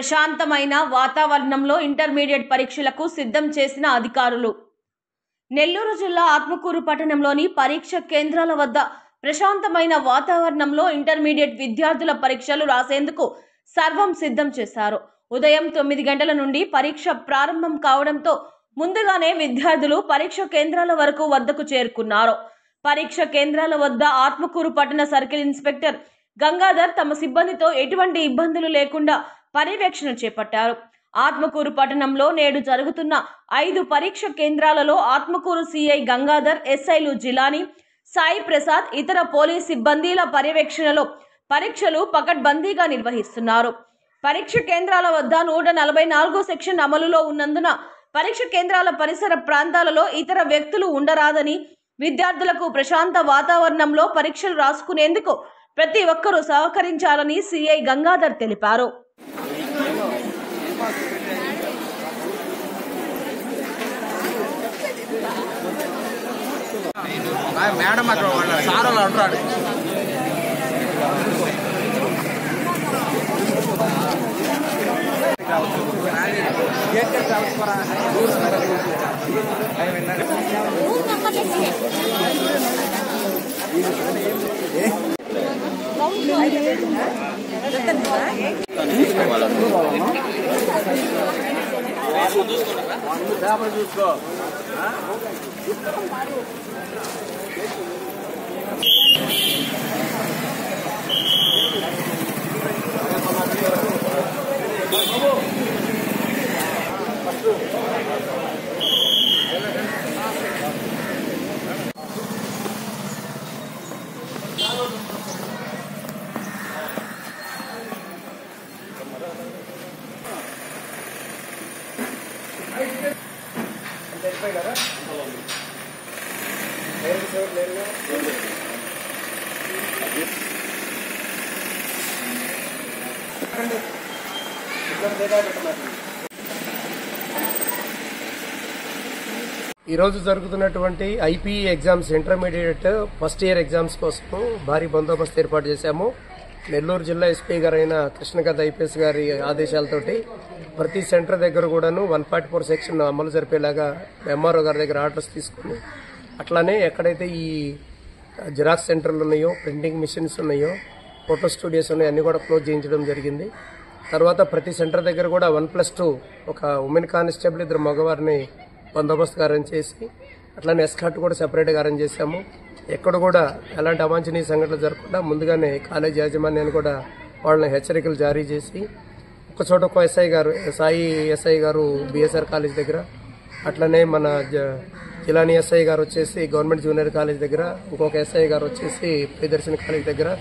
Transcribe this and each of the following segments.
ప్రశాంతమైన వాతావరణంలో ఇంటర్మీడియట్ పరీక్షలకు సిద్ధం చేసిన అధికారులు. నెల్లూరు జిల్లా ఆత్మకూరు పట్టణంలోని పరీక్ష కేంద్రాల వద్ద ప్రశాంతమైన వాతావరణంలో ఇంటర్మీడియట్ విద్యార్థుల పరీక్షలు రాసేందుకు సర్వం సిద్ధం చేశారు. ఉదయం 9 గంటల నుండి పరీక్ష ప్రారంభం కావడంతో ముందుగానే విద్యార్థులు పరీక్ష కేంద్రాల వద్దకు చేరుకున్నారు. పరీక్ష కేంద్రాల వద్ద ఆత్మకూరు పట్టణ సర్కిల్ ఇన్స్పెక్టర్ గంగాధర్ తమ సిబ్బందితో ఎటువంటి ఇబ్బందులు లేకుండా పర్యవేక్షణ చేపట్టారు. ఆత్మకూరు పట్టణంలో నేడు జరుగుతున్న 5 పరీక్ష కేంద్రాలలో ఆత్మకూరు సిఐ గంగాధర్, ఎస్ఐలు జిలాని, సాయి ప్రసాద్, ఇతర పోలీస్ సిబ్బందిల పర్యవేక్షణలో పరీక్షలు పకడ్బందీగా నిర్వహిస్తున్నారు. పరీక్ష కేంద్రాల వద్ద 144 సెక్షన్ అమలులో ఉన్నందున పరీక్ష కేంద్రాల పరిసర ప్రాంతాలలో ఇతర వ్యక్తులు ఉండరాదని, విద్యార్థులకు ప్రశాంత వాతావరణంలో పరీక్షలు రాసుకునేందుకు ప్రతి ఒక్కరూ సహకరించాలని సిఐ గంగాధర్ తెలిపారు. మేడం అక్కడ సార్ వాళ్ళు అంటారు చూసుకో. ఈరోజు జరుగుతున్నటువంటి IPE exams intermediate first year exams కోసం భారీ బందోబస్తు ఏర్పాటు చేశాము. నెల్లూరు జిల్లా ఎస్పీ గారైన కృష్ణకాంత్ ఐపీఎస్ గారి ఆదేశాలతోటి ప్రతి సెంటర్ దగ్గర కూడాను 144 సెక్షన్ అమలు జరిపేలాగా ఎంఆర్ఓ గారి దగ్గర ఆర్డర్స్ తీసుకుని, అట్లానే ఎక్కడైతే ఈ జిరాక్స్ సెంటర్లు ఉన్నాయో, ప్రింటింగ్ మిషన్స్ ఉన్నాయో, ఫోటో స్టూడియోస్ ఉన్నాయో అన్ని కూడా క్లోజ్ చేయించడం జరిగింది. తర్వాత ప్రతి సెంటర్ దగ్గర కూడా 1+2 ఒక ఉమెన్ కానిస్టేబుల్, 2 మగవారిని బందోబస్తుగా అరేంజ్ చేసి, అట్లానే ఎస్కార్ట్ కూడా సెపరేట్గా అరేంజ్ చేశాము. ఎక్కడ కూడా ఎలాంటి అవాంఛనీయ సంఘటనలు జరగకుండా ముందుగానే కాలేజ్ యాజమాన్యాన్ని కూడా వాళ్ళని హెచ్చరికలు జారీ చేసి, ఒక చోట ఒక ఎస్ఐ గారు, సాయి ఎస్ఐ గారు బిఎస్ఆర్ కాలేజ్ దగ్గర, అట్లనే మన జిలాని ఎస్ఐ గారు వచ్చేసి గవర్నమెంట్ జూనియర్ కాలేజ్ దగ్గర, ఇంకొక ఎస్ఐ గారు వచ్చేసి ప్రియదర్శిని కాలేజ్ దగ్గర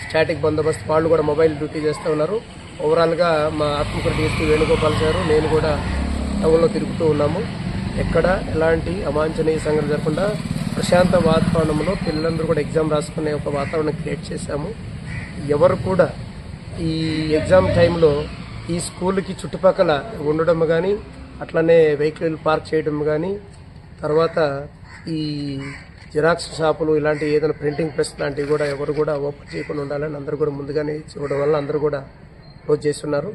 స్టాటిక్ బందోబస్తు వాళ్ళు కూడా మొబైల్ డ్యూటీ చేస్తూ ఉన్నారు. ఓవరాల్గా మా ఆత్మకూరు డిఎస్పీ వేణుగోపాల్ గారు, నేను కూడా టౌన్లో తిరుగుతూ ఉన్నాము. ఎక్కడ ఎలాంటి అవాంఛనీయ సంఘటన జరగకుండా ప్రశాంత వాతావరణంలో పిల్లలందరూ కూడా ఎగ్జామ్ రాసుకునే ఒక వాతావరణం క్రియేట్ చేశాము. ఎవరు కూడా ఈ ఎగ్జామ్ టైంలో ఈ స్కూల్కి చుట్టుపక్కల ఉండడం కానీ, అట్లనే వెహికల్ పార్క్ చేయడం కానీ, తర్వాత ఈ జిరాక్స్ షాపులు ఇలాంటి ఏదైనా ప్రింటింగ్ ప్రెస్ లాంటివి కూడా ఎవరు కూడా ఓపెన్ చేయకుండా ఉండాలని అందరూ కూడా ముందుగానే చూడడం వల్ల అందరూ కూడా క్లోజ్ చేస్తున్నారు.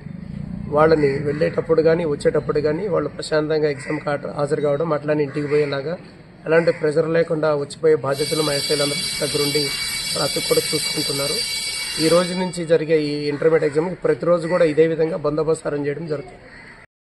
వాళ్ళని వెళ్ళేటప్పుడు కానీ వచ్చేటప్పుడు కానీ వాళ్ళు ప్రశాంతంగా ఎగ్జామ్ హాజరు కావడం, అట్లానే ఇంటికి పోయేలాగా ఎలాంటి ప్రెజర్ లేకుండా వచ్చిపోయే బాధ్యతలు మా ఎస్ఐలందరూ దగ్గరుండి రాత్రి కూడా చూసుకుంటున్నారు. ఈ రోజు నుంచి జరిగే ఈ ఇంటర్మీడియట్ ఎగ్జామ్కి ప్రతిరోజు కూడా ఇదే విధంగా బందోబస్తు అరేంజ్ చేయడం జరుగుతుంది.